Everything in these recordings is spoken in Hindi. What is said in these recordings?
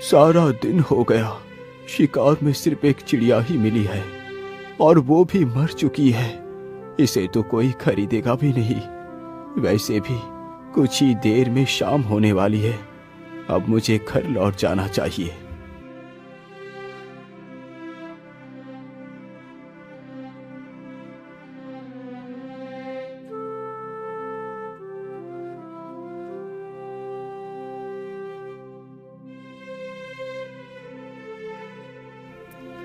सारा दिन हो गया, शिकार में सिर्फ एक चिड़िया ही मिली है और वो भी मर चुकी है। इसे तो कोई खरीदेगा भी नहीं। वैसे भी कुछ ही देर में शाम होने वाली है। अब मुझे घर लौट जाना चाहिए।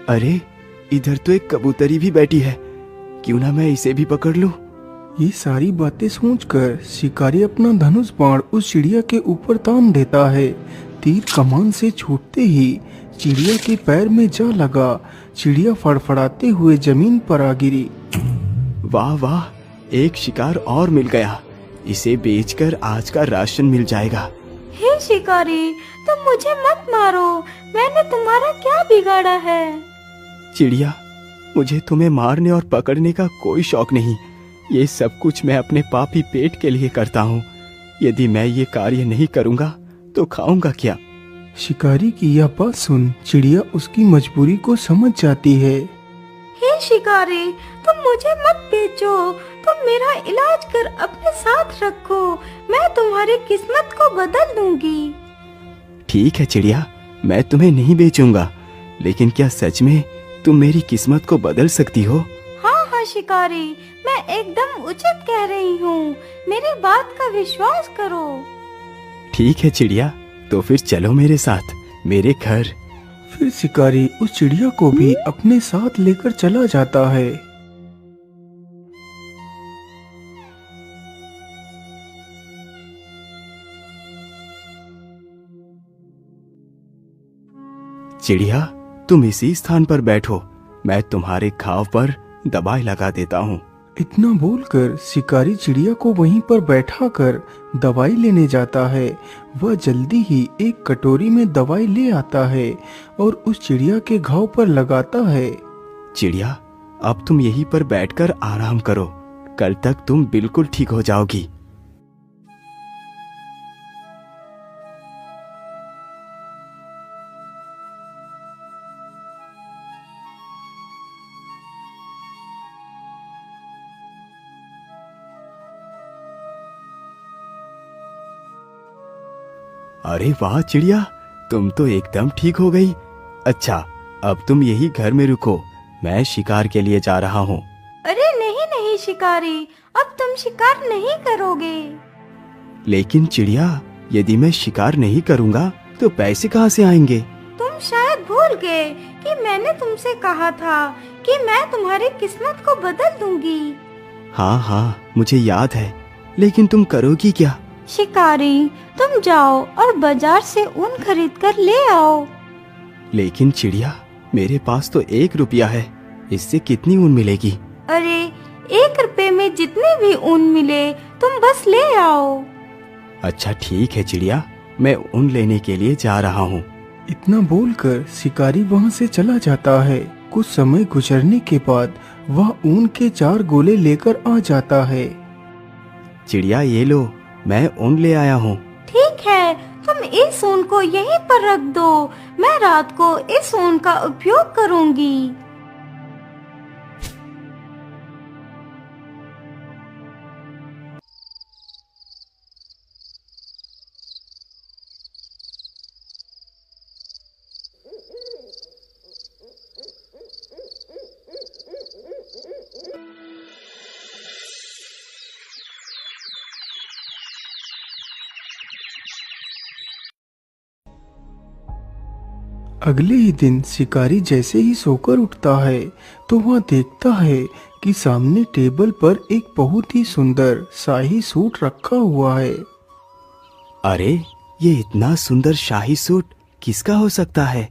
अरे, इधर तो एक कबूतरी भी बैठी है। क्यों ना मैं इसे भी पकड़ लूं? ये सारी बातें सोचकर शिकारी अपना धनुष बाण उस चिड़िया के ऊपर तान देता है। तीर कमान से छूटते ही चिड़िया के पैर में जा लगा। चिड़िया फड़फड़ाते हुए जमीन पर आ गिरी। वाह वाह, एक शिकार और मिल गया। इसे बेचकर आज का राशन मिल जाएगा। हे शिकारी, तुम मुझे मत मारो। मैंने तुम्हारा क्या बिगाड़ा है? चिड़िया, मुझे तुम्हें मारने और पकड़ने का कोई शौक नहीं। ये सब कुछ मैं अपने पापी पेट के लिए करता हूँ। यदि मैं ये कार्य नहीं करूँगा तो खाऊंगा क्या? शिकारी की यह बात सुन चिड़िया उसकी मजबूरी को समझ जाती है। हे शिकारी, तुम मुझे मत बेचो। तुम मेरा इलाज कर अपने साथ रखो। मैं तुम्हारी किस्मत को बदल दूंगी। ठीक है चिड़िया, मैं तुम्हें नहीं बेचूंगा। लेकिन क्या सच में तुम मेरी किस्मत को बदल सकती हो? हाँ हाँ शिकारी, मैं एकदम उचित कह रही हूँ। मेरी बात का विश्वास करो। ठीक है चिड़िया, तो फिर चलो मेरे साथ मेरे घर। फिर शिकारी उस चिड़िया को भी अपने साथ लेकर चला जाता है। चिड़िया, तुम इसी स्थान पर बैठो। मैं तुम्हारे घाव पर दवाई लगा देता हूँ। इतना बोलकर शिकारी चिड़िया को वहीं पर बैठा कर दवाई लेने जाता है। वह जल्दी ही एक कटोरी में दवाई ले आता है और उस चिड़िया के घाव पर लगाता है। चिड़िया, अब तुम यहीं पर बैठकर आराम करो। कल तक तुम बिल्कुल ठीक हो जाओगी। अरे वाह चिड़िया, तुम तो एकदम ठीक हो गई। अच्छा, अब तुम यही घर में रुको। मैं शिकार के लिए जा रहा हूँ। अरे नहीं नहीं शिकारी, अब तुम शिकार नहीं करोगे। लेकिन चिड़िया, यदि मैं शिकार नहीं करूँगा तो पैसे कहाँ से आएंगे? तुम शायद भूल गए कि मैंने तुमसे कहा था कि मैं तुम्हारी किस्मत को बदल दूंगी। हाँ हाँ, मुझे याद है। लेकिन तुम करोगी क्या? शिकारी, तुम जाओ और बाजार से ऊन खरीद कर ले आओ। लेकिन चिड़िया, मेरे पास तो 1 रुपया है। इससे कितनी ऊन मिलेगी? अरे, 1 रुपए में जितने भी ऊन मिले तुम बस ले आओ। अच्छा ठीक है चिड़िया, मैं ऊन लेने के लिए जा रहा हूँ। इतना बोलकर शिकारी वहाँ से चला जाता है। कुछ समय गुजरने के बाद वह ऊन के 4 गोले लेकर आ जाता है। चिड़िया, ये लो, मैं ऊन ले आया हूँ। ठीक है, तुम इस ऊन को यहीं पर रख दो। मैं रात को इस ऊन का उपयोग करूंगी। अगले ही दिन शिकारी जैसे ही सोकर उठता है तो वह देखता है कि सामने टेबल पर एक बहुत ही सुंदर शाही सूट रखा हुआ है। अरे, ये इतना सुंदर शाही सूट किसका हो सकता है,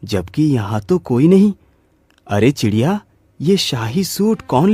जबकि यहाँ तो कोई नहीं। अरे चिड़िया, ये शाही सूट कौन